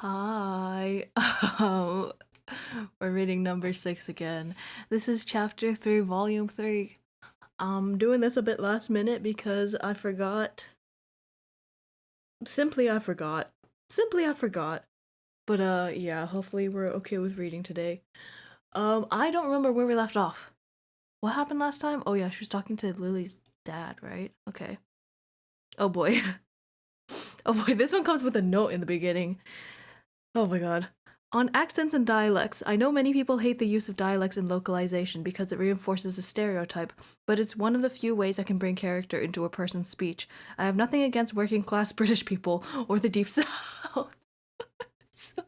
Hi. Um, we're reading No.6 again. This is chapter 3, volume 3. I'm doing this a bit last minute because I forgot. Simply I forgot. Simply I forgot. But yeah, hopefully we're okay with reading today. I don't remember where we left off. What happened last time? Oh yeah, she was talking to Lily's dad, right? Okay. Oh boy. Oh boy, this one comes with a note in the beginning. Oh my god. On accents and dialects, I know many people hate the use of dialects and localization because it reinforces a stereotype, but it's one of the few ways I can bring character into a person's speech. I have nothing against working class British people or the Deep South. Sorry.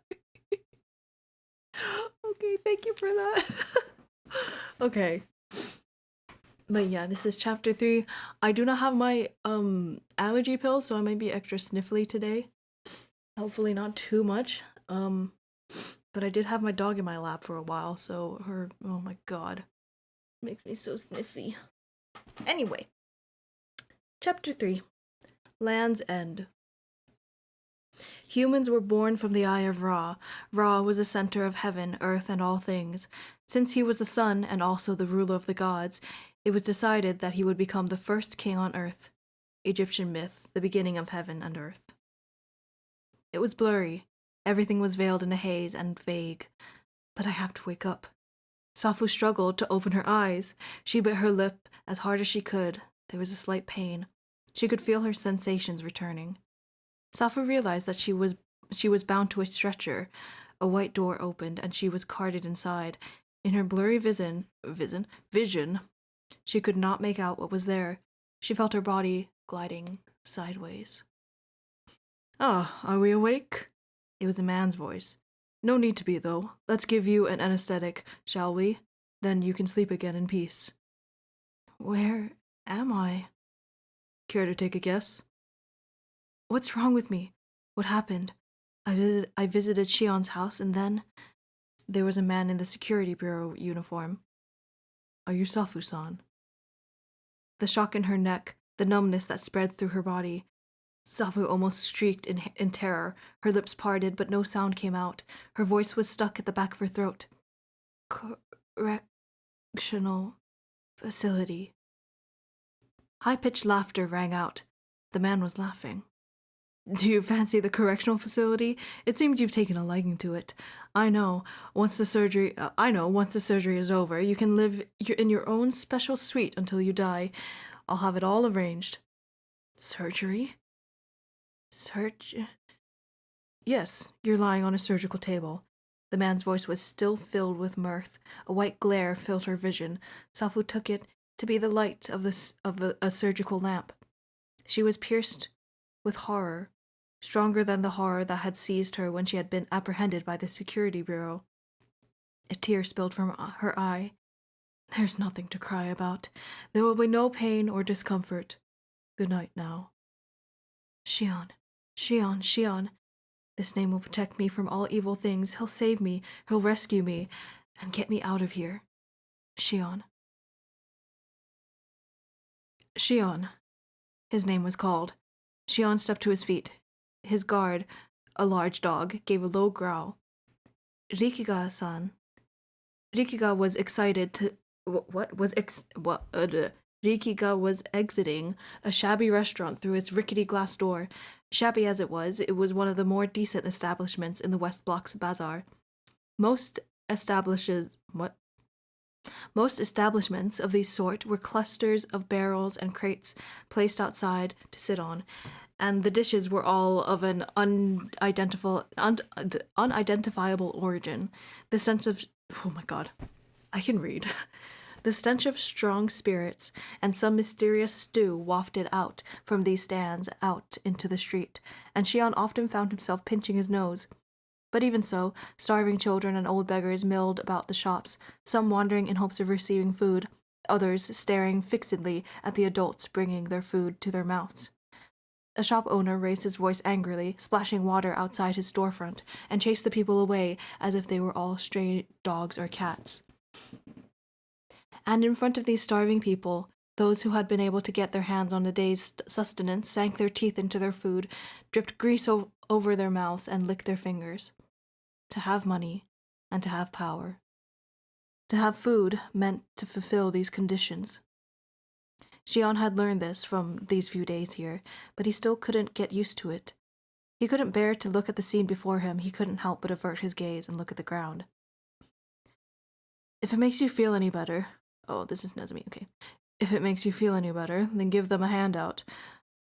Okay, thank you for that. Okay. But yeah, this is chapter 3. I do not have my allergy pills, so I might be extra sniffly today. Hopefully not too much. But I did have my dog in my lap for a while, so oh my god, makes me so sniffy. Anyway, chapter 3, Land's End. Humans were born from the eye of Ra. Ra was the center of heaven, earth, and all things. Since he was the sun and also the ruler of the gods, it was decided that he would become the first king on earth. Egyptian myth, the beginning of heaven and earth. It was blurry. Everything was veiled in a haze and vague. But I have to wake up. Safu struggled to open her eyes. She bit her lip as hard as she could. There was a slight pain. She could feel her sensations returning. Safu realized that she was bound to a stretcher. A white door opened, and she was carted inside. In her blurry vision, she could not make out what was there. She felt her body gliding sideways. Ah, are we awake? It was a man's voice. No need to be, though. Let's give you an anesthetic, shall we? Then you can sleep again in peace. Where am I? Care to take a guess? What's wrong with me? What happened? I visited Shion's house, and then there was a man in the security bureau uniform. Are you Safu-san? The shock in her neck, the numbness that spread through her body. Safu almost shrieked in terror. Her lips parted, but no sound came out. Her voice was stuck at the back of her throat. Correctional facility. High-pitched laughter rang out. The man was laughing. Do you fancy the correctional facility? It seems you've taken a liking to it. I know. Once the surgery is over, you can live in your own special suite until you die. I'll have it all arranged. Surgery? Yes, you're lying on a surgical table. The man's voice was still filled with mirth. A white glare filled her vision. Safu took it to be the light of a surgical lamp. She was pierced with horror, stronger than the horror that had seized her when she had been apprehended by the security bureau. A tear spilled from her eye. There's nothing to cry about. There will be no pain or discomfort. Good night now. Shion. This name will protect me from all evil things. He'll save me, he'll rescue me, and get me out of here. Shion. Shion. His name was called. Shion stepped to his feet. His guard, a large dog, gave a low growl. Rikiga-san. Rikiga was excited to... Rikiga was exiting a shabby restaurant through its rickety glass door. Shabby as it was one of the more decent establishments in the West Block's bazaar. Most establishments of this sort were clusters of barrels and crates placed outside to sit on, and the dishes were all of an unidentifiable origin. The sense of... Oh my god. I can read. The stench of strong spirits and some mysterious stew wafted out from these stands out into the street, and Shion often found himself pinching his nose. But even so, starving children and old beggars milled about the shops, some wandering in hopes of receiving food, others staring fixedly at the adults bringing their food to their mouths. A shop owner raised his voice angrily, splashing water outside his storefront, and chased the people away as if they were all stray dogs or cats. And in front of these starving people, those who had been able to get their hands on the day's sustenance sank their teeth into their food, dripped grease over their mouths and lick their fingers. To have money and to have power. To have food meant to fulfill these conditions. Xion had learned this from these few days here, but he still couldn't get used to it. He couldn't bear to look at the scene before him. He couldn't help but avert his gaze and look at the ground. If it makes you feel any better... Oh, this is Nezumi, okay. If it makes you feel any better, then give them a handout.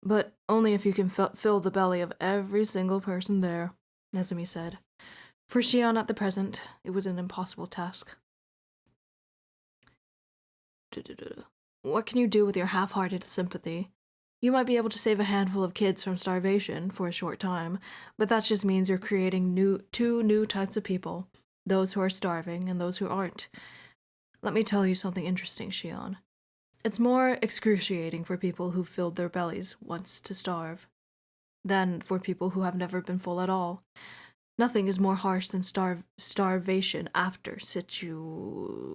But only if you can fill the belly of every single person there, Nezumi said. For Xion at the present, it was an impossible task. What can you do with your half-hearted sympathy? You might be able to save a handful of kids from starvation for a short time, but that just means you're creating two new types of people, those who are starving and those who aren't. Let me tell you something interesting, Xion. It's more excruciating for people who've filled their bellies once to starve than for people who have never been full at all. Nothing is more harsh than starvation after satiation.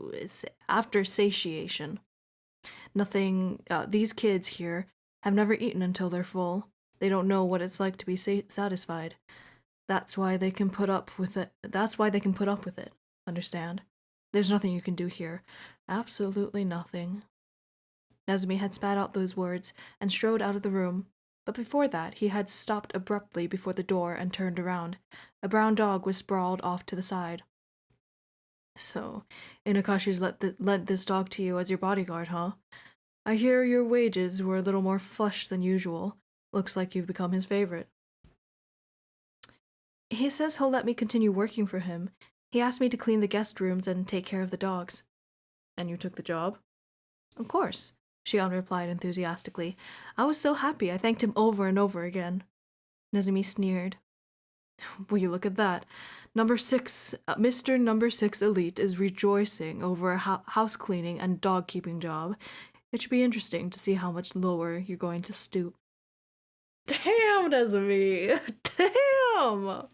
These kids here have never eaten until they're full. They don't know what it's like to be satisfied. That's why they can put up with it. Understand? There's nothing you can do here. Absolutely nothing. Nezumi had spat out those words and strode out of the room, but before that he had stopped abruptly before the door and turned around. A brown dog was sprawled off to the side. So, Inukashi's lent this dog to you as your bodyguard, huh? I hear your wages were a little more flush than usual. Looks like you've become his favorite. He says he'll let me continue working for him. He asked me to clean the guest rooms and take care of the dogs. And you took the job? Of course, Xion replied enthusiastically. I was so happy I thanked him over and over again. Nezumi sneered. Will you look at that? Mr. Number 6 Elite is rejoicing over a house cleaning and dog keeping job. It should be interesting to see how much lower you're going to stoop. Damn, Nezumi! Damn!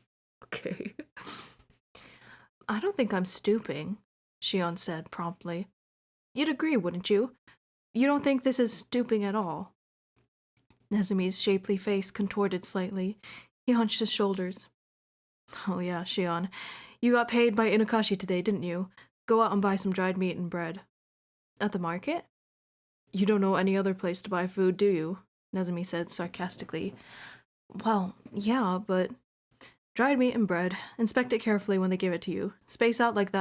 Okay. I don't think I'm stooping, Xion said promptly. You'd agree, wouldn't you? You don't think this is stooping at all? Nezumi's shapely face contorted slightly. He hunched his shoulders. Oh yeah, Xion. You got paid by Inukashi today, didn't you? Go out and buy some dried meat and bread. At the market? You don't know any other place to buy food, do you? Nezumi said sarcastically. Well, yeah, but... Dried meat and bread. Inspect it carefully when they give it to you. Space out like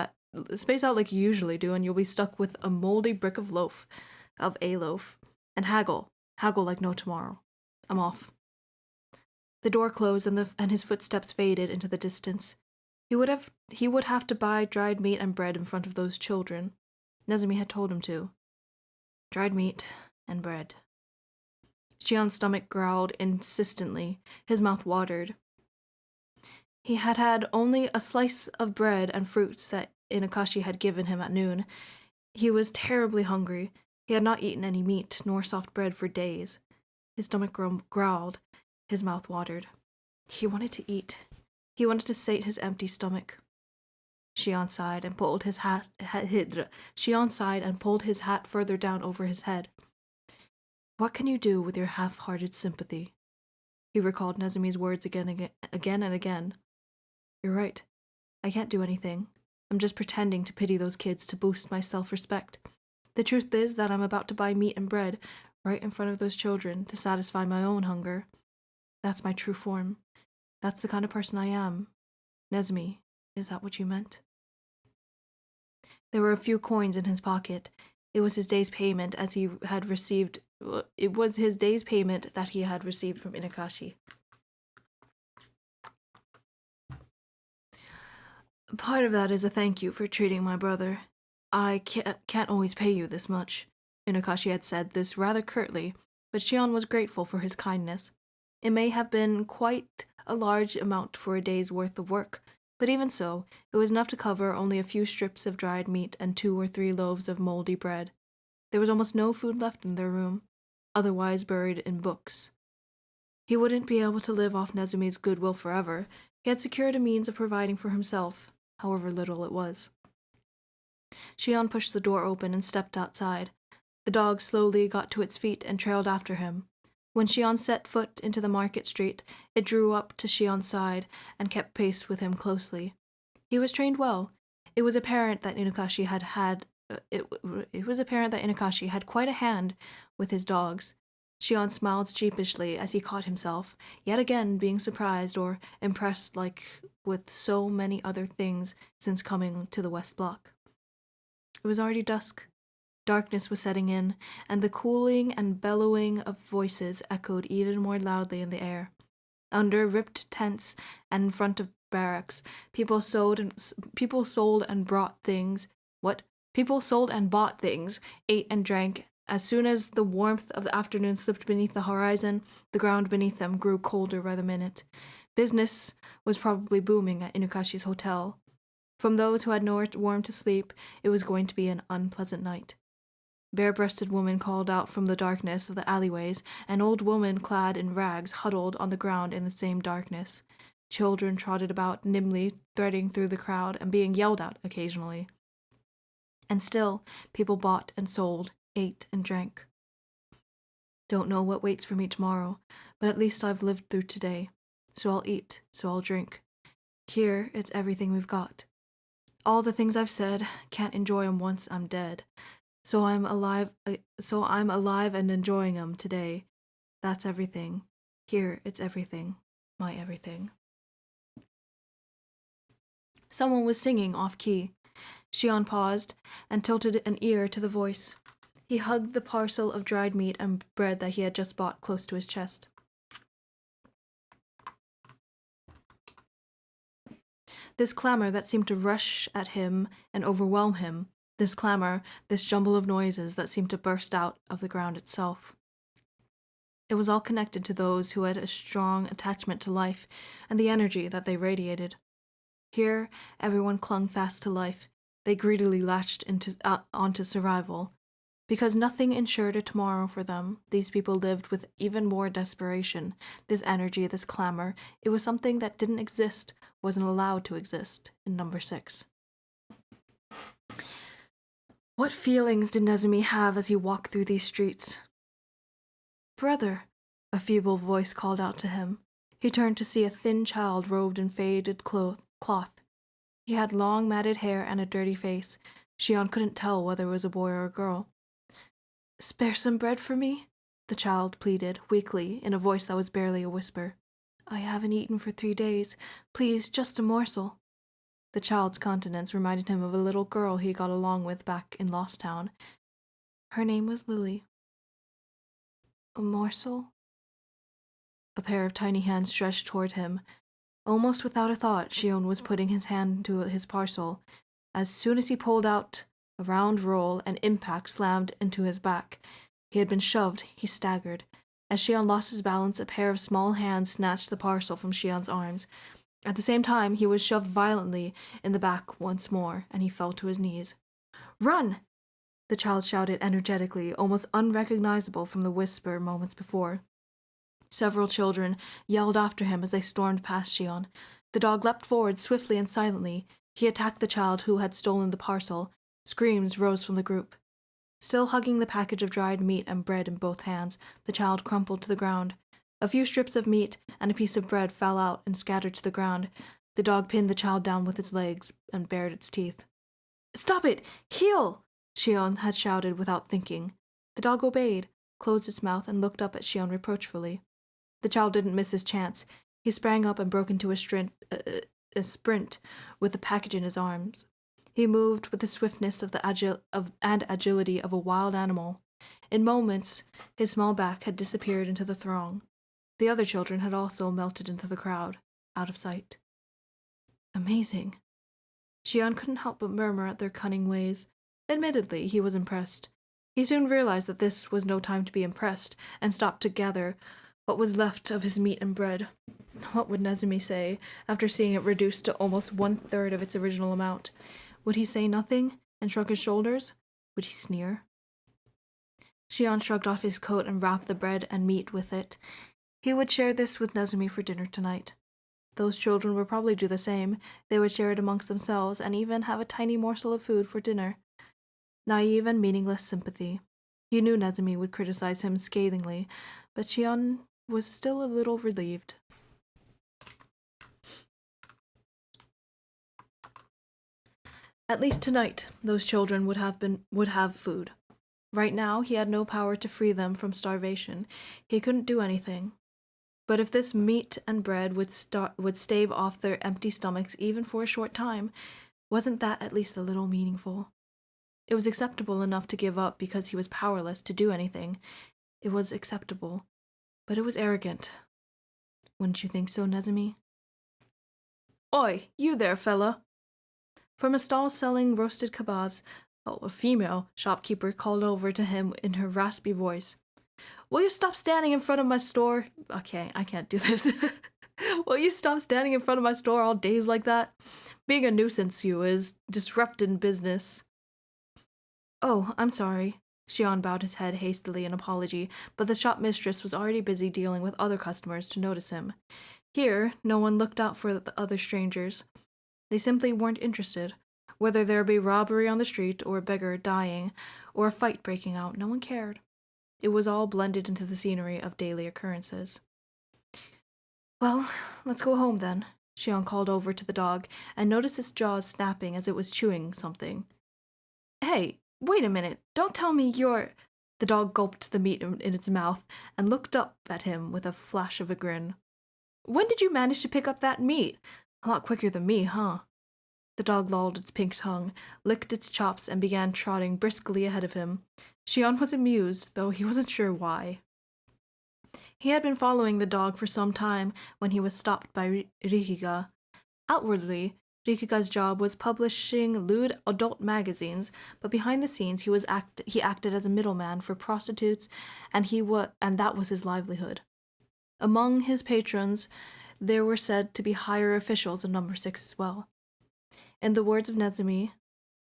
you usually do, and you'll be stuck with a moldy brick of a loaf. And haggle like no tomorrow. I'm off. The door closed, and his footsteps faded into the distance. He would have to buy dried meat and bread in front of those children. Nezumi had told him to. Dried meat and bread. Xion's stomach growled insistently. His mouth watered. He had had only a slice of bread and fruits that Inukashi had given him at noon. He was terribly hungry. He had not eaten any meat nor soft bread for days. His stomach growled. His mouth watered. He wanted to eat. He wanted to sate his empty stomach. Xion sighed and pulled his hat further down over his head. What can you do with your half-hearted sympathy? He recalled Nezumi's words again and again. You're right. I can't do anything. I'm just pretending to pity those kids to boost my self-respect. The truth is that I'm about to buy meat and bread right in front of those children to satisfy my own hunger. That's my true form. That's the kind of person I am. Nezumi, is that what you meant? There were a few coins in his pocket. It was his day's payment that he had received from Inukashi. Part of that is a thank you for treating my brother. I can't always pay you this much. Inukashi had said this rather curtly, but Xion was grateful for his kindness. It may have been quite a large amount for a day's worth of work, but even so, it was enough to cover only a few strips of dried meat and 2 or 3 loaves of moldy bread. There was almost no food left in their room, otherwise buried in books. He wouldn't be able to live off Nezumi's goodwill forever. He had secured a means of providing for himself, however little it was. Xion pushed the door open and stepped outside. The dog slowly got to its feet and trailed after him. When Shion set foot into the market street, it drew up to Shion's side and kept pace with him closely. He was trained well. It was apparent that Inukashi had quite a hand with his dogs. Shion smiled sheepishly as he caught himself, yet again being surprised or impressed like with so many other things since coming to the West Block. It was already dusk. Darkness was setting in, and the cooling and bellowing of voices echoed even more loudly in the air. Under ripped tents and in front of barracks, people sold and brought things. People sold and bought things, ate and drank. As soon as the warmth of the afternoon slipped beneath the horizon, the ground beneath them grew colder by the minute. Business was probably booming at Inukashi's hotel. From those who had nowhere warm to sleep, it was going to be an unpleasant night. Bare-breasted women called out from the darkness of the alleyways, and old women clad in rags huddled on the ground in the same darkness. Children trotted about, nimbly threading through the crowd and being yelled at occasionally. And still, people bought and sold, ate and drank. Don't know what waits for me tomorrow, but at least I've lived through today. So I'll eat, so I'll drink. Here, it's everything we've got. All the things I've said, can't enjoy 'em once I'm dead. So I'm alive and enjoying 'em today. That's everything. Here, it's everything. My everything. Someone was singing off-key. Shion paused and tilted an ear to the voice. He hugged the parcel of dried meat and bread that he had just bought close to his chest. This clamor that seemed to rush at him and overwhelm him, this clamor, this jumble of noises that seemed to burst out of the ground itself. It was all connected to those who had a strong attachment to life and the energy that they radiated. Here, everyone clung fast to life. They greedily latched onto survival. Because nothing ensured a tomorrow for them, these people lived with even more desperation. This energy, this clamor, it was something that didn't exist, wasn't allowed to exist in No.6. What feelings did Nezumi have as he walked through these streets? Brother, a feeble voice called out to him. He turned to see a thin child robed in faded cloth. He had long matted hair and a dirty face. Shion couldn't tell whether it was a boy or a girl. Spare some bread for me? The child pleaded, weakly, in a voice that was barely a whisper. I haven't eaten for 3 days. Please, just a morsel. The child's countenance reminded him of a little girl he got along with back in Lost Town. Her name was Lily. A morsel? A pair of tiny hands stretched toward him. Almost without a thought, Shion was putting his hand into his parcel. As soon as he pulled out a round roll, an impact slammed into his back. He had been shoved. He staggered. As Shion lost his balance, a pair of small hands snatched the parcel from Shion's arms. At the same time, he was shoved violently in the back once more, and he fell to his knees. Run! The child shouted energetically, almost unrecognizable from the whisper moments before. Several children yelled after him as they stormed past Shion. The dog leapt forward swiftly and silently. He attacked the child who had stolen the parcel. Screams rose from the group. Still hugging the package of dried meat and bread in both hands, the child crumpled to the ground. A few strips of meat and a piece of bread fell out and scattered to the ground. The dog pinned the child down with its legs and bared its teeth. Stop it! Heel! Shion had shouted without thinking. The dog obeyed, closed its mouth, and looked up at Shion reproachfully. The child didn't miss his chance. He sprang up and broke into a sprint with the package in his arms. He moved with the swiftness and agility of a wild animal. In moments, his small back had disappeared into the throng. The other children had also melted into the crowd, out of sight. Amazing. Shion couldn't help but murmur at their cunning ways. Admittedly, he was impressed. He soon realized that this was no time to be impressed, and stopped to gather what was left of his meat and bread. What would Nezumi say, after seeing it reduced to almost 1/3 of its original amount? Would he say nothing, and shrug his shoulders? Would he sneer? Shion shrugged off his coat and wrapped the bread and meat with it. He would share this with Nezumi for dinner tonight. Those children would probably do the same. They would share it amongst themselves, and even have a tiny morsel of food for dinner. Naive and meaningless sympathy. He knew Nezumi would criticize him scathingly, but Xian was still a little relieved. At least tonight, those children would have food. Right now, he had no power to free them from starvation. He couldn't do anything. But if this meat and bread would stave off their empty stomachs even for a short time, wasn't that at least a little meaningful? It was acceptable enough to give up because he was powerless to do anything. It was acceptable, but it was arrogant. Wouldn't you think so, Nezumi? Oi, you there, fella! From a stall selling roasted kebabs, a female shopkeeper called over to him in her raspy voice. Will you stop standing in front of my store? Okay, I can't do this. Will you stop standing in front of my store all days like that? Being a nuisance, you is disrupting business. Oh, I'm sorry. Xian bowed his head hastily in apology, but the shop mistress was already busy dealing with other customers to notice him. Here, no one looked out for the other strangers. They simply weren't interested. Whether there be robbery on the street, or a beggar dying, or a fight breaking out, no one cared. It was all blended into the scenery of daily occurrences. Well, let's go home then, Xian called over to the dog, and noticed its jaws snapping as it was chewing something. Hey, wait a minute, don't tell me you're... The dog gulped the meat in its mouth and looked up at him with a flash of a grin. When did you manage to pick up that meat? A lot quicker than me, huh? The dog lolled its pink tongue, licked its chops, and began trotting briskly ahead of him. Xian was amused, though he wasn't sure why. He had been following the dog for some time when he was stopped by Rikiga. Outwardly, Rikiga's job was publishing lewd adult magazines, but behind the scenes he acted as a middleman for prostitutes, and that was his livelihood. Among his patrons, there were said to be higher officials of No.6 as well. In the words of Nezumi,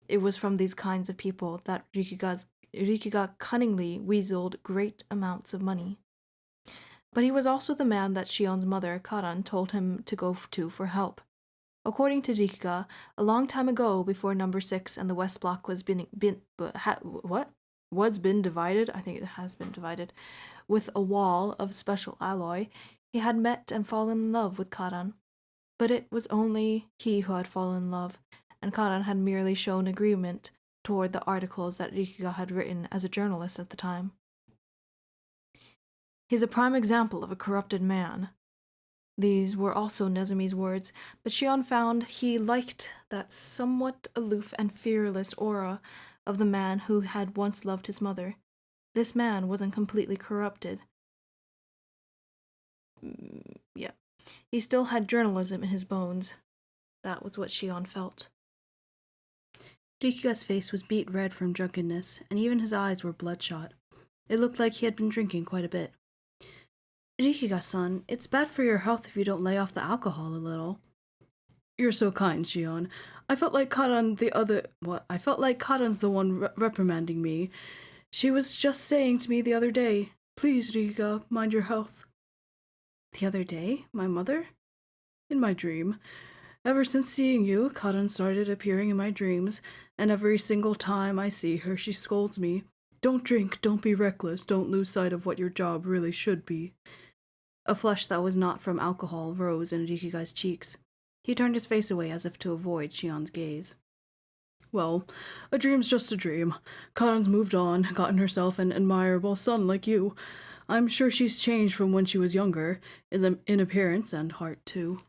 it was from these kinds of people that Rikiga cunningly weaseled great amounts of money. But he was also the man that Shion's mother, Karan, told him to go to for help. According to Rikiga, a long time ago, before No.6 and the West Block was been divided, I think it has been divided, with a wall of special alloy, he had met and fallen in love with Karan. But it was only he who had fallen in love, and Karan had merely shown agreement toward the articles that Rikiga had written as a journalist at the time. He's a prime example of a corrupted man. These were also Nezumi's words, but Xian found he liked that somewhat aloof and fearless aura of the man who had once loved his mother. This man wasn't completely corrupted. Yeah. He still had journalism in his bones. That was what Xian felt. Rikiga's face was beet red from drunkenness, and even his eyes were bloodshot. It looked like he had been drinking quite a bit. Rikiga-san, it's bad for your health if you don't lay off the alcohol a little. You're so kind, Xian. I felt like Karan's the one reprimanding me. She was just saying to me the other day, please, Rikiga, mind your health. The other day? My mother? In my dream. Ever since seeing you, Karan started appearing in my dreams, and every single time I see her, she scolds me. Don't drink, don't be reckless, don't lose sight of what your job really should be. A flush that was not from alcohol rose in Rikiga's cheeks. He turned his face away as if to avoid Xian's gaze. Well, a dream's just a dream. Karan's moved on, gotten herself an admirable son like you. I'm sure she's changed from when she was younger, in appearance and heart too.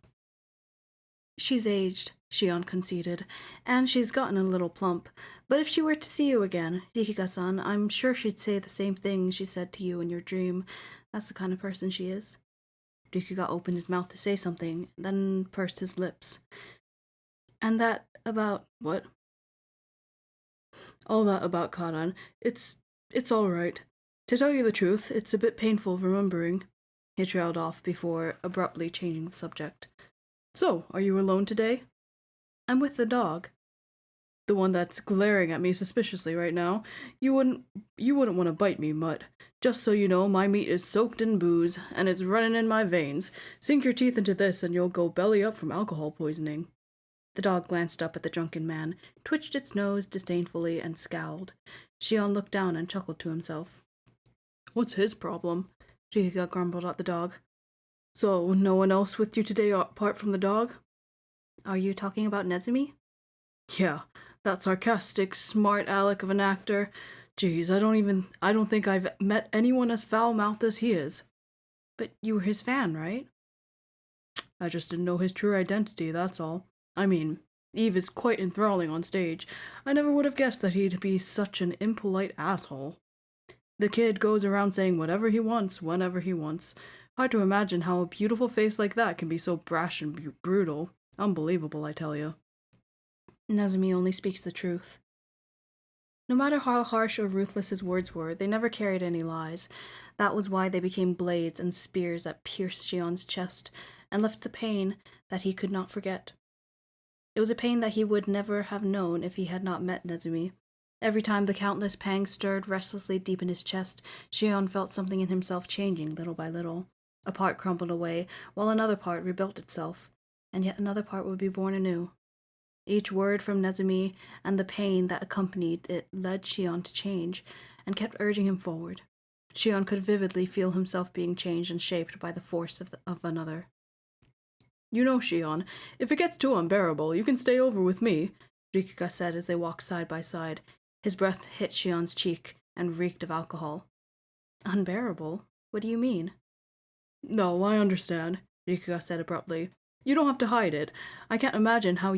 She's aged, Xian conceded, and she's gotten a little plump. But if she were to see you again, Rikiga-san, I'm sure she'd say the same thing she said to you in your dream. That's the kind of person she is. Rikiga opened his mouth to say something, then pursed his lips. And that about what? All that about Karan. It's all right. To tell you the truth, it's a bit painful remembering. He trailed off before abruptly changing the subject. So, are you alone today? I'm with the dog. The one that's glaring at me suspiciously right now. You wouldn't want to bite me, Mutt. Just so you know, my meat is soaked in booze, and it's running in my veins. Sink your teeth into this, and you'll go belly up from alcohol poisoning. The dog glanced up at the drunken man, twitched its nose disdainfully, and scowled. Xian looked down and chuckled to himself. What's his problem? Rika grumbled at the dog. So, no one else with you today apart from the dog? Are you talking about Nezumi? Yeah, that sarcastic, smart aleck of an actor. Geez, I don't think I've met anyone as foul-mouthed as he is. But you were his fan, right? I just didn't know his true identity, that's all. I mean, Eve is quite enthralling on stage. I never would have guessed that he'd be such an impolite asshole. The kid goes around saying whatever he wants, whenever he wants. Hard to imagine how a beautiful face like that can be so brash and brutal. Unbelievable, I tell you. Nezumi only speaks the truth. No matter how harsh or ruthless his words were, they never carried any lies. That was why they became blades and spears that pierced Shion's chest and left the pain that he could not forget. It was a pain that he would never have known if he had not met Nezumi. Every time the countless pangs stirred restlessly deep in his chest, Shion felt something in himself changing little by little. A part crumbled away, while another part rebuilt itself, and yet another part would be born anew. Each word from Nezumi and the pain that accompanied it led Shion to change, and kept urging him forward. Shion could vividly feel himself being changed and shaped by the force of another. You know, Shion, if it gets too unbearable, you can stay over with me, Rikika said as they walked side by side. His breath hit Shion's cheek and reeked of alcohol. Unbearable? What do you mean? No, I understand, Rikika said abruptly. You don't have to hide it. I can't imagine how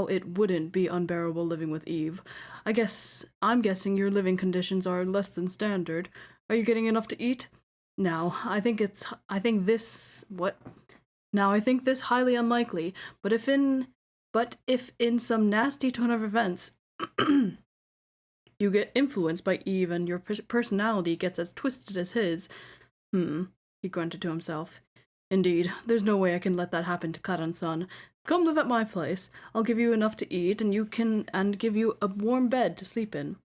it wouldn't be unbearable living with Eve. I'm guessing your living conditions are less than standard. Are you getting enough to eat? I think this highly unlikely, but if in some nasty turn of events you get influenced by Eve and your personality gets as twisted as his, he grunted to himself. Indeed, there's no way I can let that happen to Karan-san. Come live at my place. I'll give you enough to eat and give you a warm bed to sleep in.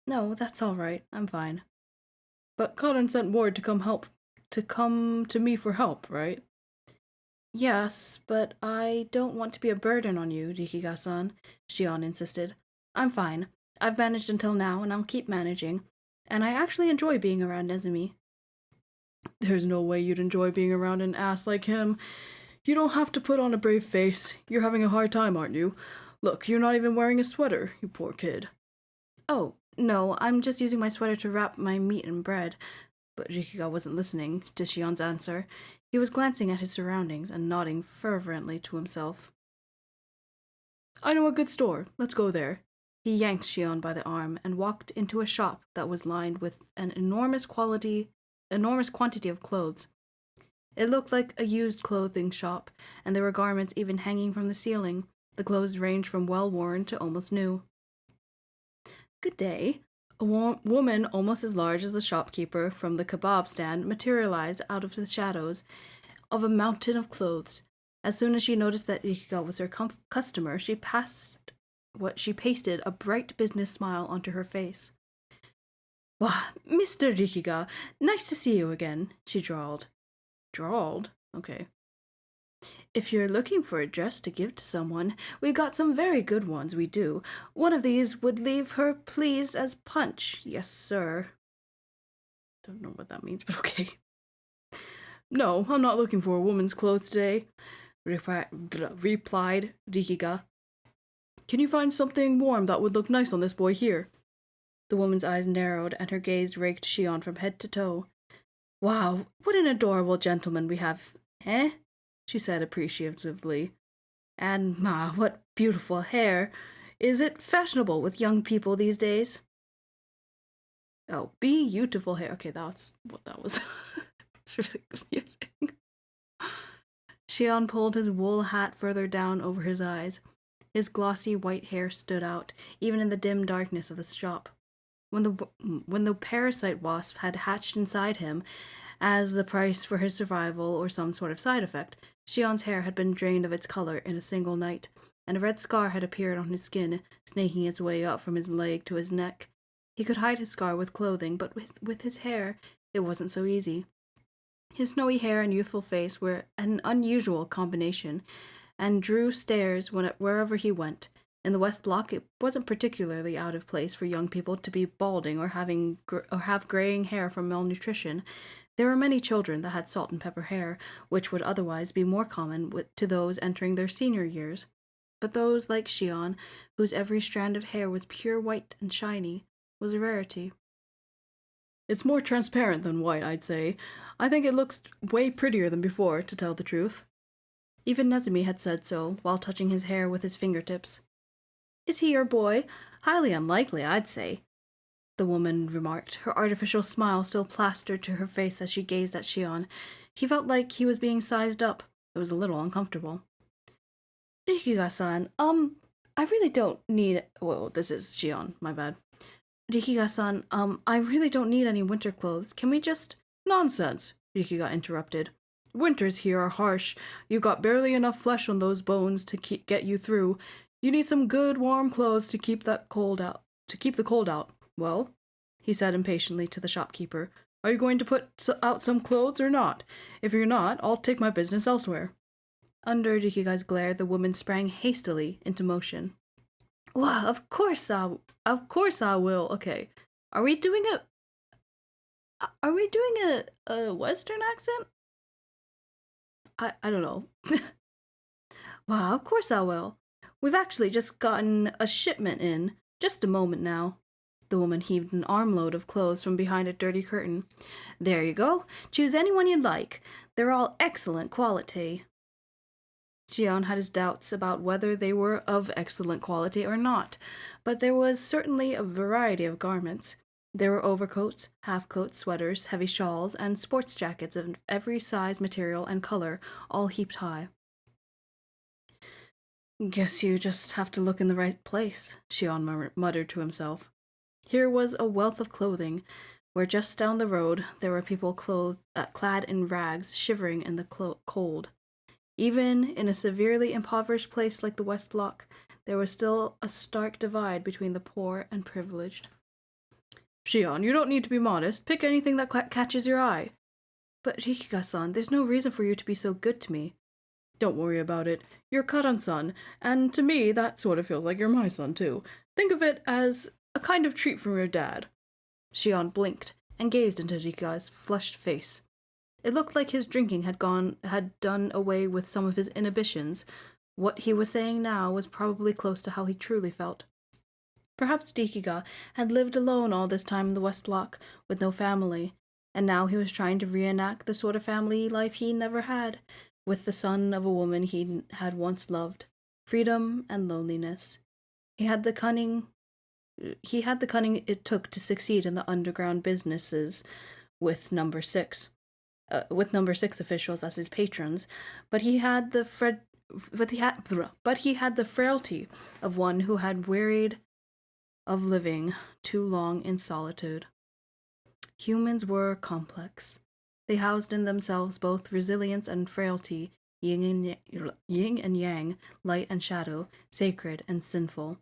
No, that's all right. I'm fine. But Karan sent word to come to me for help, right? Yes, but I don't want to be a burden on you, Rikiga-san, Shion insisted. I'm fine. I've managed until now, and I'll keep managing. And I actually enjoy being around Nezumi. There's no way you'd enjoy being around an ass like him. You don't have to put on a brave face. You're having a hard time, aren't you? Look, you're not even wearing a sweater, you poor kid. Oh, no, I'm just using my sweater to wrap my meat and bread. But Rikiga wasn't listening to Shion's answer. He was glancing at his surroundings and nodding fervently to himself. I know a good store. Let's go there. He yanked Shion by the arm and walked into a shop that was lined with an enormous quantity of clothes. It looked like a used clothing shop, and there were garments even hanging from the ceiling. The clothes ranged from well-worn to almost new. Good day. A woman almost as large as the shopkeeper from the kebab stand materialized out of the shadows of a mountain of clothes. As soon as she noticed that Rikiga was her customer, she pasted a bright business smile onto her face. Wah, Mr. Rikiga, nice to see you again, she drawled. Drawled? Okay. If you're looking for a dress to give to someone, we've got some very good ones, we do. One of these would leave her pleased as punch. Yes, sir. Don't know what that means, but okay. No, I'm not looking for a woman's clothes today, replied Rikiga. Can you find something warm that would look nice on this boy here? The woman's eyes narrowed, and her gaze raked Shion from head to toe. Wow, what an adorable gentleman we have, eh? She said appreciatively. And what beautiful hair. Is it fashionable with young people these days? Oh, beautiful hair. Okay, that's what that was. It's really confusing. Shion pulled his wool hat further down over his eyes. His glossy white hair stood out, even in the dim darkness of the shop. When the parasite wasp had hatched inside him, as the price for his survival or some sort of side effect, Shion's hair had been drained of its color in a single night, and a red scar had appeared on his skin, snaking its way up from his leg to his neck. He could hide his scar with clothing, but with his hair, it wasn't so easy. His snowy hair and youthful face were an unusual combination, and drew stares wherever he went. In the West Block, it wasn't particularly out of place for young people to be balding or have graying hair from malnutrition. There were many children that had salt and pepper hair, which would otherwise be more common to those entering their senior years. But those like Shion, whose every strand of hair was pure white and shiny, was a rarity. It's more transparent than white, I'd say. I think it looks way prettier than before, to tell the truth. Even Nezumi had said so, while touching his hair with his fingertips. Is he your boy? Highly unlikely, I'd say, the woman remarked, her artificial smile still plastered to her face as she gazed at Shion. He felt like he was being sized up. It was a little uncomfortable. Rikiga-san, I really don't need... Whoa, this is Shion, my bad. Rikiga-san, I really don't need any winter clothes. Can we just... Nonsense, Rikiga interrupted. Winters here are harsh. You've got barely enough flesh on those bones to get you through. You need some good warm clothes to keep the cold out. Well, he said impatiently to the shopkeeper, are you going to put out some clothes or not? If you're not, I'll take my business elsewhere. Under Rikiga's glare, the woman sprang hastily into motion. Well, of course I will. Okay, are we doing a Western accent? I don't know. Wow, of course I will. We've actually just gotten a shipment in. Just a moment now. The woman heaved an armload of clothes from behind a dirty curtain. There you go. Choose any one you'd like. They're all excellent quality. Shion had his doubts about whether they were of excellent quality or not, but there was certainly a variety of garments. There were overcoats, half-coats, sweaters, heavy shawls, and sports jackets of every size, material, and color, all heaped high. Guess you just have to look in the right place, Shion muttered to himself. Here was a wealth of clothing, where just down the road there were people clad in rags, shivering in the cold. Even in a severely impoverished place like the West Block, there was still a stark divide between the poor and privileged. Shion, you don't need to be modest. Pick anything that catches your eye. But Rikiga-san, there's no reason for you to be so good to me. Don't worry about it. You're Karan-san, and to me that sort of feels like you're my son too. Think of it as a kind of treat from your dad. Shion blinked and gazed into Rikiga's flushed face. It looked like his drinking had done away with some of his inhibitions. What he was saying now was probably close to how he truly felt. Perhaps Rikiga had lived alone all this time in the West Block, with no family, and now he was trying to reenact the sort of family life he never had, with the son of a woman he had once loved, freedom and loneliness. He had the cunning it took to succeed in the underground businesses with No.6. With No.6 officials as his patrons, but he had the frailty of one who had wearied of living too long in solitude. Humans were complex. They housed in themselves both resilience and frailty, yin and yang, light and shadow, sacred and sinful.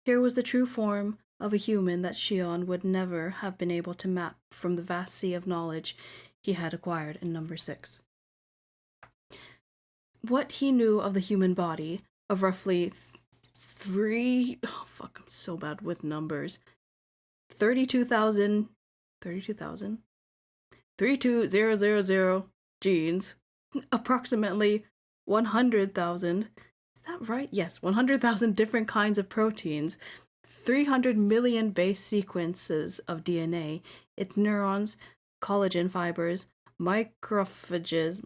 Here was the true form of a human that Shion would never have been able to map from the vast sea of knowledge he had acquired in No.6. What he knew of the human body, of roughly 32,000 genes, approximately 100,000, is that right? Yes, 100,000 different kinds of proteins, 300 million base sequences of DNA, its neurons, collagen fibers, macrophages,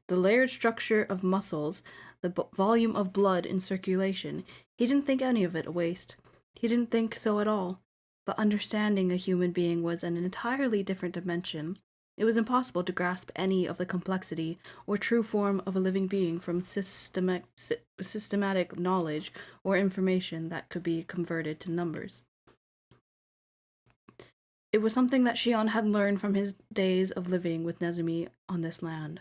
the layered structure of muscles, the volume of blood in circulation. He didn't think any of it a waste. He didn't think so at all. But understanding a human being was an entirely different dimension. It was impossible to grasp any of the complexity or true form of a living being from systematic knowledge or information that could be converted to numbers. It was something that Shion had learned from his days of living with Nezumi on this land.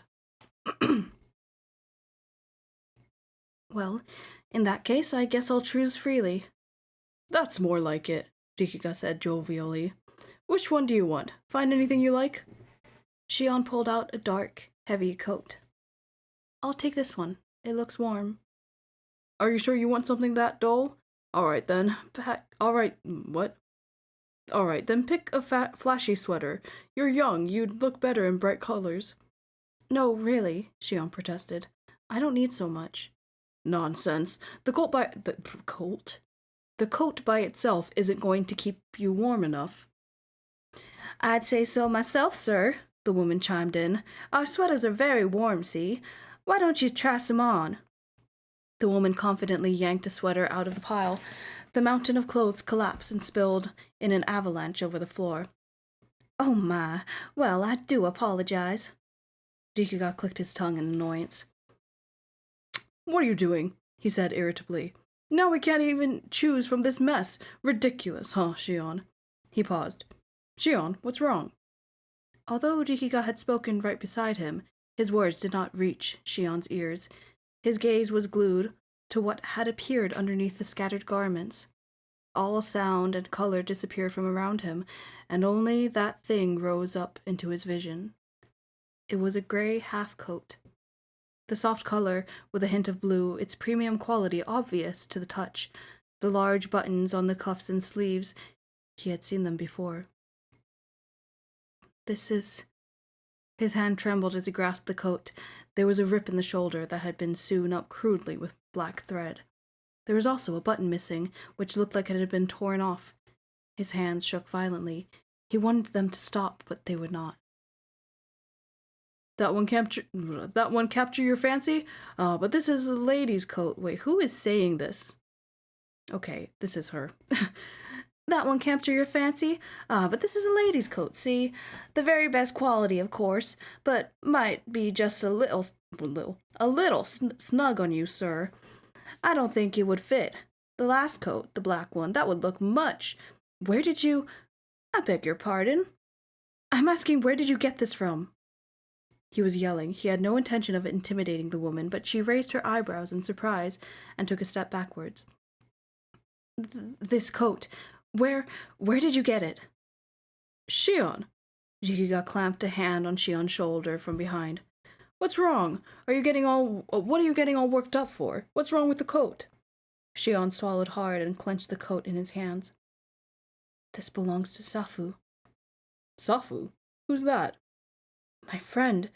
Well, in that case, I guess I'll choose freely. That's more like it, Rikiga said jovially. Which one do you want? Find anything you like? Shion pulled out a dark, heavy coat. I'll take this one. It looks warm. Are you sure you want something that dull? Alright then. What? All right, then pick a flashy sweater. You're young, you'd look better in bright colors. No, really, Xion protested. I don't need so much. Nonsense. The coat? The coat by itself isn't going to keep you warm enough. I'd say so myself, sir, the woman chimed in. Our sweaters are very warm, see? Why don't you try some on? The woman confidently yanked a sweater out of the pile. The mountain of clothes collapsed and spilled in an avalanche over the floor. Oh my, well, I do apologize. Rikuga clicked his tongue in annoyance. What are you doing? He said irritably. Now we can't even choose from this mess. Ridiculous, huh, Xion? He paused. Xion, what's wrong? Although Rikuga had spoken right beside him, his words did not reach Xion's ears. His gaze was glued to what had appeared underneath the scattered garments. All sound and color disappeared from around him, and only that thing rose up into his vision. It was a gray half-coat. The soft color, with a hint of blue, its premium quality obvious to the touch. The large buttons on the cuffs and sleeves, he had seen them before. This is... His hand trembled as he grasped the coat. There was a rip in the shoulder that had been sewn up crudely with black thread. There was also a button missing, which looked like it had been torn off. His hands shook violently. He wanted them to stop, but they would not. That one capture your fancy? But this is a lady's coat. Wait, who is saying this? Okay, this is her. That one capture your fancy? But this is a lady's coat, see? The very best quality, of course, but might be just a little snug on you, sir. I don't think it would fit. The last coat, the black one, that would look much. Where did you... I beg your pardon? I'm asking, where did you get this from? He was yelling. He had no intention of intimidating the woman, but she raised her eyebrows in surprise and took a step backwards. This coat. Where did you get it? Xion. Rikuga clamped a hand on Xion's shoulder from behind. What's wrong? What are you getting all worked up for? What's wrong with the coat? Xion swallowed hard and clenched the coat in his hands. This belongs to Safu. Safu? Who's that? My friend.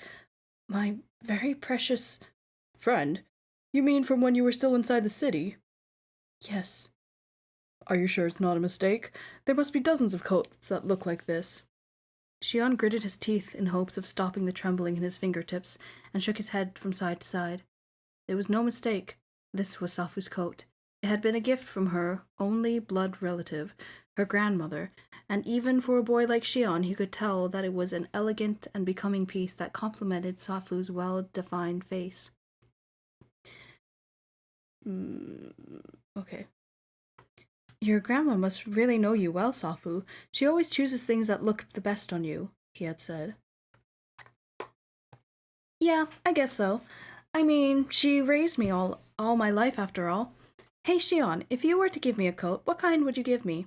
My very precious... Friend? You mean from when you were still inside the city? Yes. Are you sure it's not a mistake? There must be dozens of coats that look like this. Xion gritted his teeth in hopes of stopping the trembling in his fingertips and shook his head from side to side. It was no mistake. This was Safu's coat. It had been a gift from her only blood relative, her grandmother, and even for a boy like Xion, he could tell that it was an elegant and becoming piece that complemented Safu's well-defined face. Okay. Your grandma must really know you well, Safu. She always chooses things that look the best on you, he had said. Yeah, I guess so. I mean, she raised me all my life after all. Hey, Xion, if you were to give me a coat, what kind would you give me?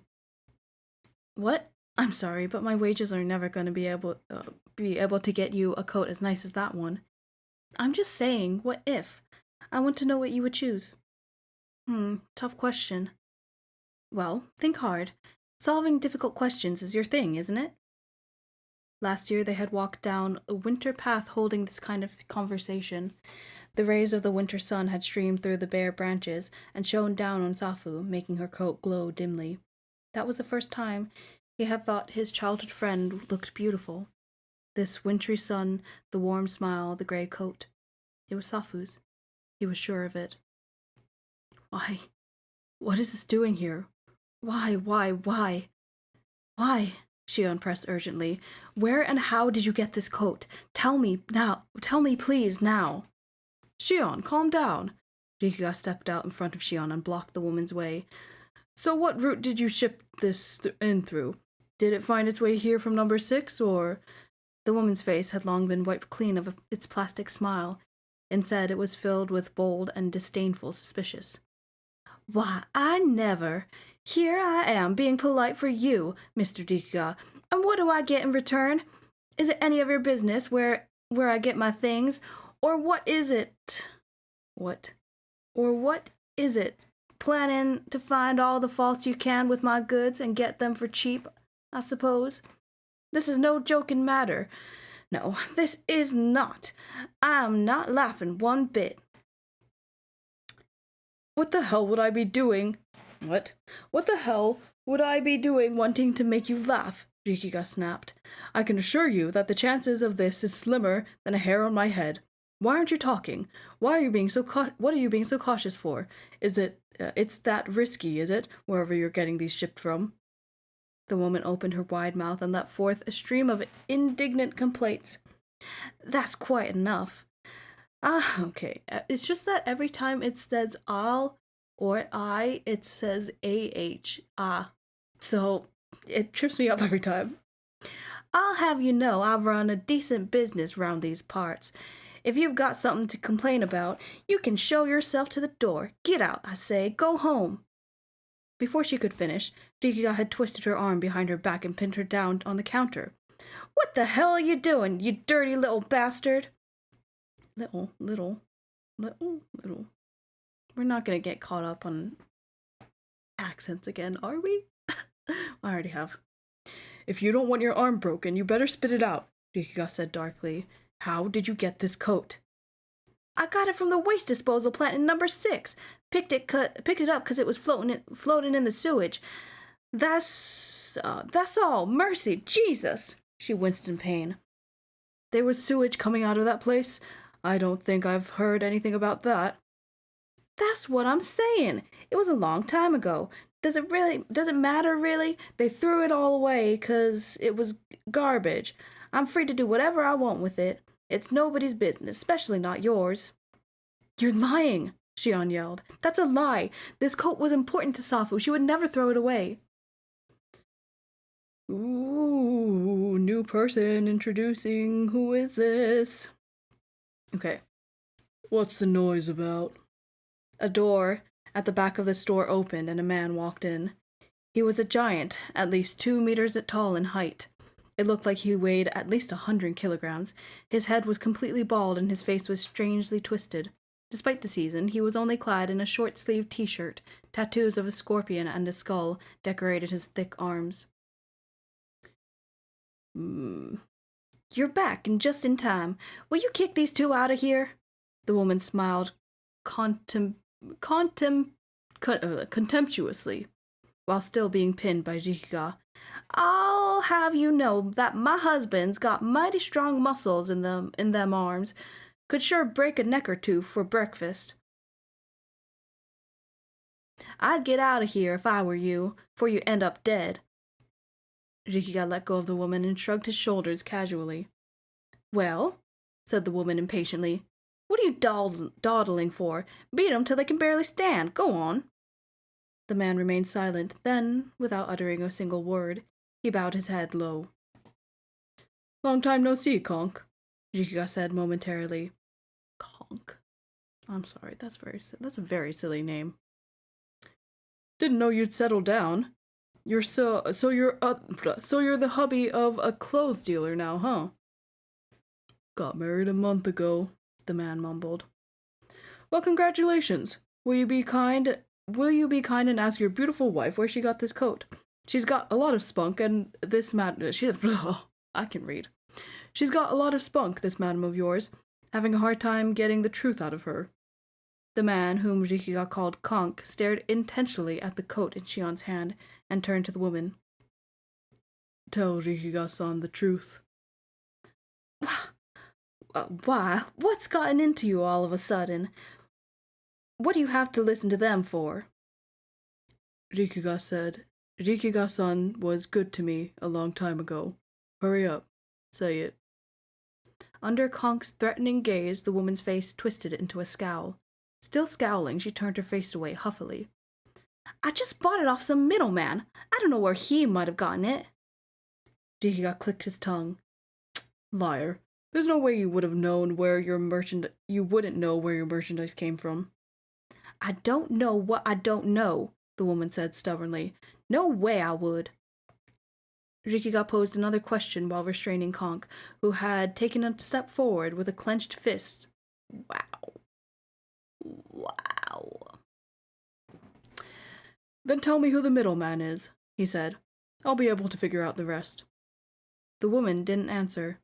What? I'm sorry, but my wages are never going to be able to get you a coat as nice as that one. I'm just saying, what if? I want to know what you would choose. Tough question. Well, think hard. Solving difficult questions is your thing, isn't it? Last year they had walked down a winter path holding this kind of conversation. The rays of the winter sun had streamed through the bare branches and shone down on Safu, making her coat glow dimly. That was the first time he had thought his childhood friend looked beautiful. This wintry sun, the warm smile, the grey coat. It was Safu's. He was sure of it. Why? What is this doing here? Why? Why? Xion pressed urgently. Where and how did you get this coat? Tell me now. Tell me, please, now. Xion, calm down. Rikuga stepped out in front of Xion and blocked the woman's way. So what route did you ship this in through? Did it find its way here from No.6, or... The woman's face had long been wiped clean of its plastic smile. Instead, it was filled with bold and disdainful suspicion. Why, I never... Here I am, being polite for you, Mr. Rikuga, and what do I get in return? Is it any of your business where I get my things, or what is it? What? Or what is it? Planning to find all the faults you can with my goods and get them for cheap I suppose. This is no joking matter. No, this is not. I am not laughing one bit. What the hell would I be doing? What? What the hell would I be doing wanting to make you laugh? Rikiga snapped. I can assure you that the chances of this is slimmer than a hair on my head. Why aren't you talking? Why are you being so what are you being so cautious for? Is it it's that risky, is it, wherever you're getting these shipped from? The woman opened her wide mouth and let forth a stream of indignant complaints. That's quite enough. Okay. It's just that every time it says I'll or I, it says AH. So it trips me up every time. I'll have you know I run a decent business round these parts. If you've got something to complain about, you can show yourself to the door. Get out, I say. Go home. Before she could finish, Rikiga had twisted her arm behind her back and pinned her down on the counter. What the hell are you doing, you dirty little bastard? Little. We're not gonna get caught up on accents again, are we? I already have. If you don't want your arm broken, you better spit it out, Rikiga said darkly. How did you get this coat? I got it from the waste disposal plant in No.6. Picked it up because it was floating in the sewage. That's all. Mercy, Jesus! She winced in pain. There was sewage coming out of that place? I don't think I've heard anything about that. That's what I'm saying. It was a long time ago. Does it matter, really? They threw it all away because it was garbage. I'm free to do whatever I want with it. It's nobody's business, especially not yours. You're lying, Shion yelled. That's a lie. This coat was important to Safu. She would never throw it away. Ooh, new person introducing. Who is this? Okay. What's the noise about? A door at the back of the store opened and a man walked in. He was a giant, at least 2 meters tall in height. It looked like he weighed at least 100 kilograms. His head was completely bald and his face was strangely twisted. Despite the season, he was only clad in a short-sleeved t-shirt. Tattoos of a scorpion and a skull decorated his thick arms. You're back and just in time. Will you kick these two out of here? The woman smiled contemptuously, while still being pinned by Rikiga. I'll have you know that my husband's got mighty strong muscles in them arms. Could sure break a neck or two for breakfast. I'd get out of here if I were you, for you end up dead. Rikiga let go of the woman and shrugged his shoulders casually. Well, said the woman impatiently, what are you dawdling for? Beat 'em till they can barely stand. Go on. The man remained silent. Then, without uttering a single word, he bowed his head low. Long time no see, Conk, Rikiga said momentarily. Conk. I'm sorry, that's a very silly name. Didn't know you'd settled down. You're so you're the hubby of a clothes dealer now, huh? Got married a month ago, the man mumbled. Well, congratulations. Will you be kind and ask your beautiful wife where she got this coat? She's got a lot of spunk, and this I can read. She's got a lot of spunk, this madam of yours, having a hard time getting the truth out of her. The man, whom Rikiga called Conk, stared intently at the coat in Shion's hand and turned to the woman. Tell Rikiga-san the truth. Why? What's gotten into you all of a sudden? What do you have to listen to them for? Rikiga said, Rikiga-san was good to me a long time ago. Hurry up. Say it. Under Conk's threatening gaze, the woman's face twisted into a scowl. Still scowling, she turned her face away huffily. I just bought it off some middleman. I don't know where he might have gotten it. Rikiga clicked his tongue. Liar. There's no way you would have known where you wouldn't know where your merchandise came from. I don't know what I don't know, the woman said stubbornly. No way I would. Rikiga posed another question while restraining Conk, who had taken a step forward with a clenched fist. Wow. Then tell me who the middleman is, he said. I'll be able to figure out the rest. The woman didn't answer.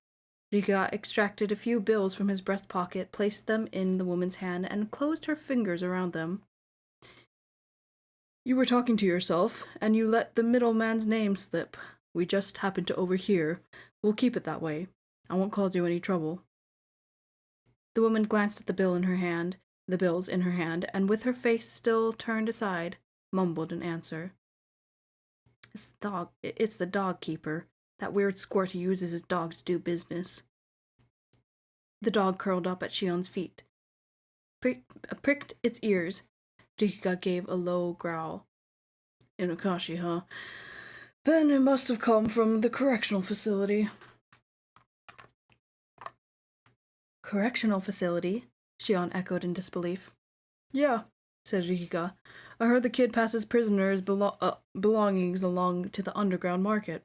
Rika extracted a few bills from his breast pocket, placed them in the woman's hand, and closed her fingers around them. You were talking to yourself, and you let the middleman's name slip. We just happened to overhear. We'll keep it that way. I won't cause you any trouble. The woman glanced at the bills in her hand, and with her face still turned aside, mumbled an answer. It's the dog keeper. That weird squirt who uses his dogs to do business. The dog curled up at Shion's feet. Pricked its ears. Rika gave a low growl. Inakashi, huh? Then it must have come from the correctional facility. Correctional facility? Shion echoed in disbelief. Yeah, said Rika. I heard the kid passes prisoners' belongings along to the underground market.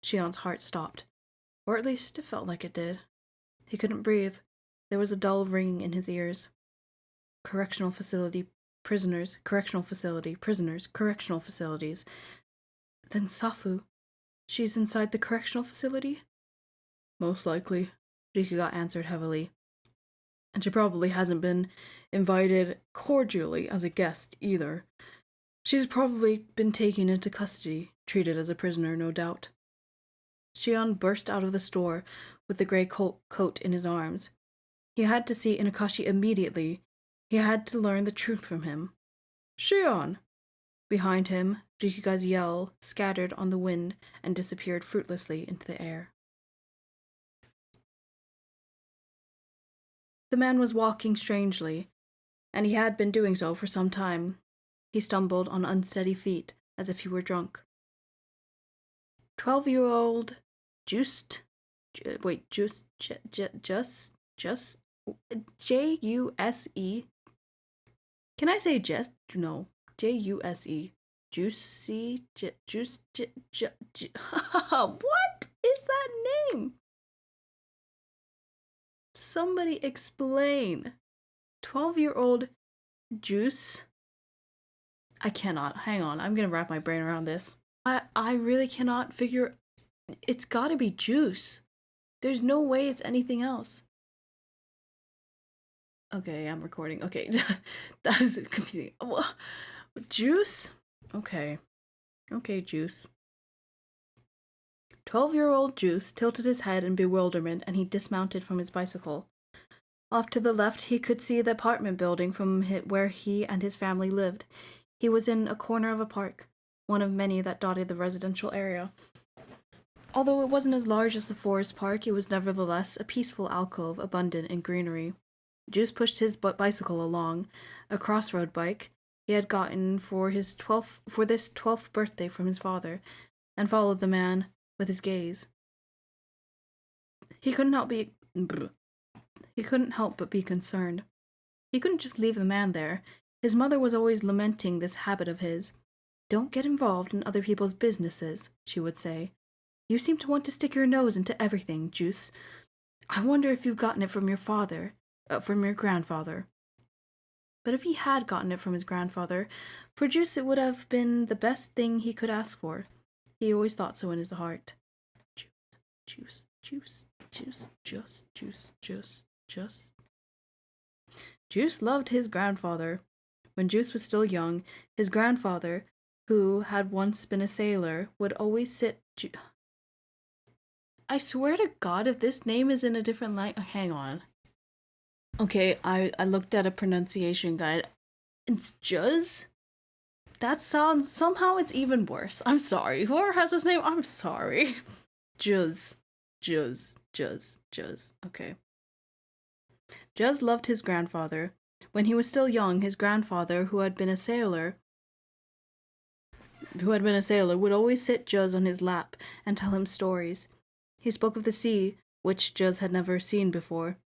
Shion's heart stopped. Or at least it felt like it did. He couldn't breathe. There was a dull ringing in his ears. Correctional facility, prisoners, correctional facility, prisoners, correctional facilities. Then Safu. She's inside the correctional facility? Most likely, Rika answered heavily. And she probably hasn't been invited cordially as a guest either. She's probably been taken into custody, treated as a prisoner, no doubt. Shion burst out of the store with the gray coat in his arms. He had to see Inakashi immediately. He had to learn the truth from him. Shion! Behind him, Rikika's yell scattered on the wind and disappeared fruitlessly into the air. The man was walking strangely, and he had been doing so for some time. He stumbled on unsteady feet, as if he were drunk. 12-year-old Just Juse. Can I say just? No. Juse. Juicy. Juice. What is that name? Somebody explain. 12-year-old Juice. I cannot. Hang on. I'm gonna wrap my brain around this. I really cannot figure. It's gotta be Juice. There's no way it's anything else. Okay, I'm recording. Okay, that was confusing. Juice? Okay. Okay, Juice. 12-year-old Juice tilted his head in bewilderment, and he dismounted from his bicycle. Off to the left, he could see the apartment building from where he and his family lived. He was in a corner of a park, one of many that dotted the residential area. Although it wasn't as large as the forest park, it was nevertheless a peaceful alcove abundant in greenery. Juice pushed his bicycle along, a crossroad bike he had gotten for this 12th birthday from his father, and followed the man with his gaze. He couldn't help but be concerned. He couldn't just leave the man there. His mother was always lamenting this habit of his. "Don't get involved in other people's businesses," she would say. "You seem to want to stick your nose into everything, Juice. I wonder if you've gotten it from your grandfather." But if he had gotten it from his grandfather, for Juice it would have been the best thing he could ask for. He always thought so in his heart. Juice. Juice loved his grandfather. When Juice was still young, his grandfather, who had once been a sailor, would always sit... I swear to God, if this name is in a different language... Hang on. Okay, I looked at a pronunciation guide. It's Juz? That sounds... Somehow it's even worse. I'm sorry. Whoever has this name, I'm sorry. Juz. Okay. Juz loved his grandfather. When he was still young, his grandfather, who had been a sailor, would always sit Juz on his lap and tell him stories. He spoke of the sea, which Juz had never seen before,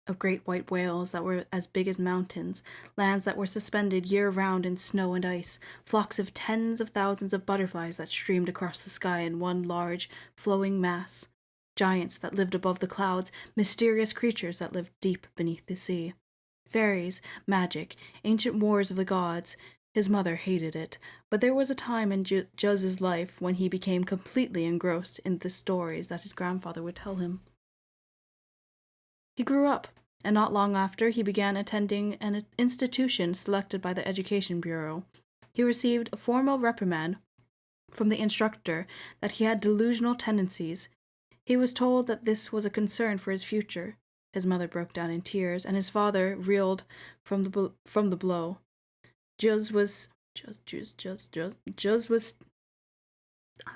of great white whales that were as big as mountains, lands that were suspended year-round in snow and ice, flocks of tens of thousands of butterflies that streamed across the sky in one large, flowing mass, giants that lived above the clouds, mysterious creatures that lived deep beneath the sea, fairies, magic, ancient wars of the gods, His mother hated it, but there was a time in Juz's life when he became completely engrossed in the stories that his grandfather would tell him. He grew up, and not long after, he began attending an institution selected by the Education Bureau. He received a formal reprimand from the instructor that he had delusional tendencies. He was told that this was a concern for his future. His mother broke down in tears, and his father reeled from the blow. Juz was. I'm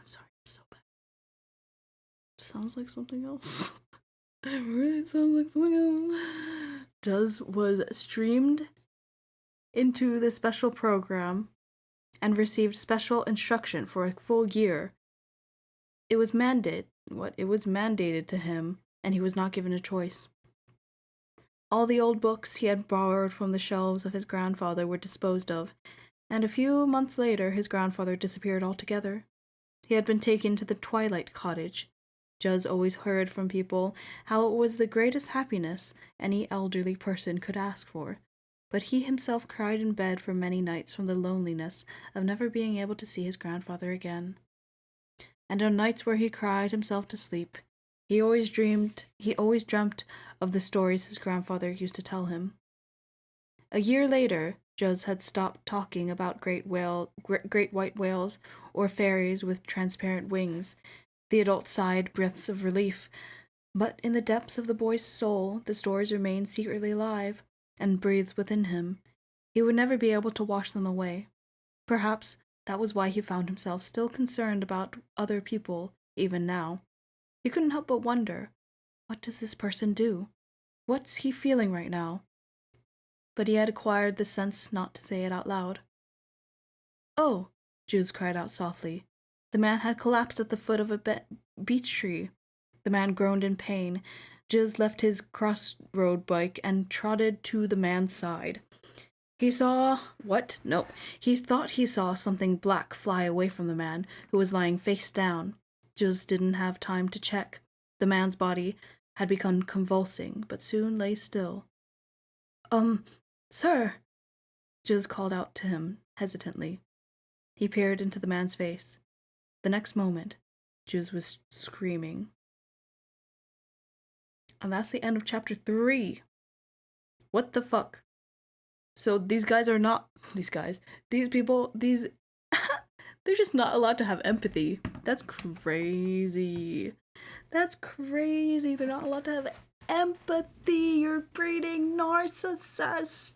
sorry, it's so bad. Sounds like something else. It really sounds like something else. Juz was streamed into the special program and received special instruction for a full year. It was mandated to him, and he was not given a choice. All the old books he had borrowed from the shelves of his grandfather were disposed of, and a few months later his grandfather disappeared altogether. He had been taken to the Twilight Cottage. Juz always heard from people how it was the greatest happiness any elderly person could ask for, but he himself cried in bed for many nights from the loneliness of never being able to see his grandfather again. And on nights where he cried himself to sleep, he always dreamt of the stories his grandfather used to tell him. A year later, Juz had stopped talking about great white whales or fairies with transparent wings. The adult sighed breaths of relief, but in the depths of the boy's soul, the stories remained secretly alive and breathed within him. He would never be able to wash them away. Perhaps that was why he found himself still concerned about other people, even now. He couldn't help but wonder, what does this person do? What's he feeling right now? But he had acquired the sense not to say it out loud. Oh, Juz cried out softly. The man had collapsed at the foot of a beech tree. The man groaned in pain. Juz left his crossroad bike and trotted to the man's side. He saw what? No. He thought he saw something black fly away from the man, who was lying face down. Juz didn't have time to check. The man's body had become convulsing, but soon lay still. Sir, Juz called out to him, hesitantly. He peered into the man's face. The next moment, Juz was screaming. And that's the end of chapter 3. What the fuck? So these people, they're just not allowed to have empathy. That's crazy. They're not allowed to have empathy. You're breeding narcissists.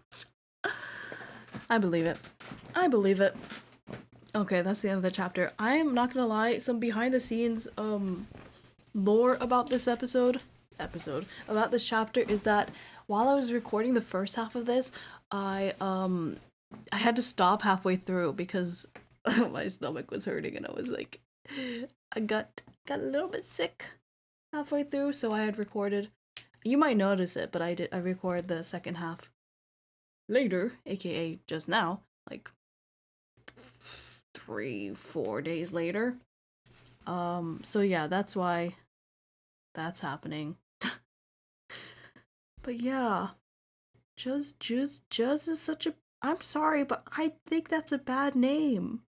I believe it. Okay, that's the end of the chapter. I am not gonna lie, some behind the scenes lore about this about this chapter is that while I was recording the first half of this, I had to stop halfway through because my stomach was hurting and I was like, I got a little bit sick halfway through, so I had recorded. You might notice it, but I recorded the second half later, aka just now, like 3-4 days later. So yeah, that's why that's happening. But yeah, Juz is such a. I'm sorry, but I think that's a bad name.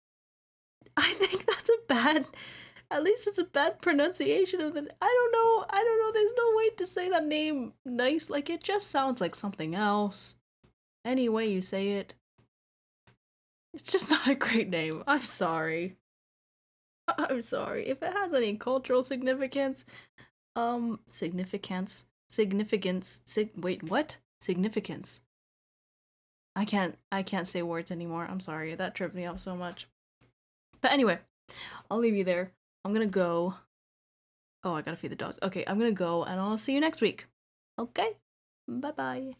I think that's a bad. At least it's a bad pronunciation of the. I don't know. There's no way to say that name nice. Like, it just sounds like something else. Any way you say it. It's just not a great name. I'm sorry. If it has any cultural significance, significance. I can't say words anymore. I'm sorry. That tripped me up so much. But anyway, I'll leave you there. I'm gonna go. Oh, I gotta feed the dogs. Okay, I'm gonna go and I'll see you next week. Okay? Bye-bye.